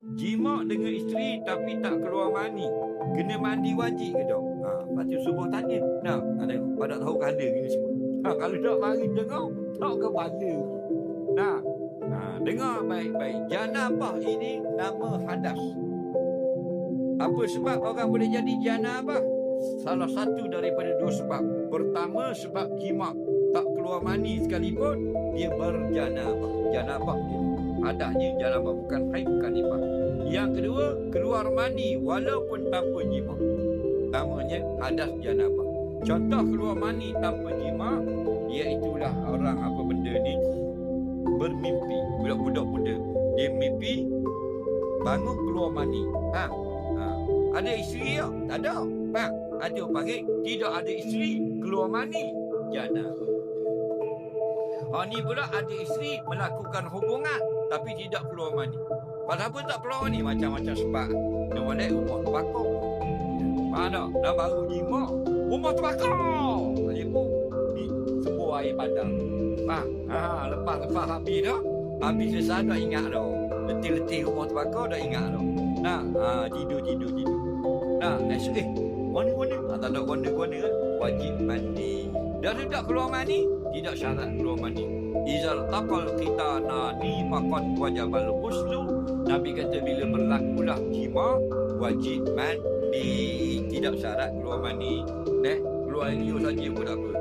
Jima dengan isteri tapi tak keluar mani, kena mandi wajib ke tak? Lepas tu subuh tanya. Ada pada tahu kanda gini semua. Kalau tak mari dengar, tak kepala. Dengar baik-baik. Janabah ini nama hadas. Apa sebab orang boleh jadi janabah? Salah satu daripada dua sebab. Pertama, sebab jima. Tak keluar mani sekalipun, dia berjanabah. Janabah dia. Adanya janabah, bukan haid, bukan nifas. Yang kedua, keluar mani walaupun tanpa jima. Namanya hadas janabah. Contoh keluar mani tanpa jima, iaitulah orang apa benda ni bermimpi. Budak-budak muda, dia mimpi bangun keluar mani. Ada isteri tak? Tak ada. Ada panggil tidak ada isteri, keluar mani, janabah. Ni pula ada isteri melakukan hubungan tapi tidak keluar mani. Pasal apa tak keluar mani? Macam-macam sebab. Dia boleh rumah terbakar. Mana? Dah baru jima, rumah terbakar. Dia pun di sebuah air padang. Lepas habis dah. Habis selesai dah ingat dah. Letih-letih rumah terbakar dah ingat dah. Tidur. Warna-warna. Tak ada warna-warna kan? Wajib mandi. Dah tidak keluar mani, tidak syarat keluar mani. Izal taqal qitanani faqad wajabal ghuslu. Nabi kata bila berlakulah jima, wajib mandi, tidak syarat keluar mani. Keluar air liur saja pun tak apa.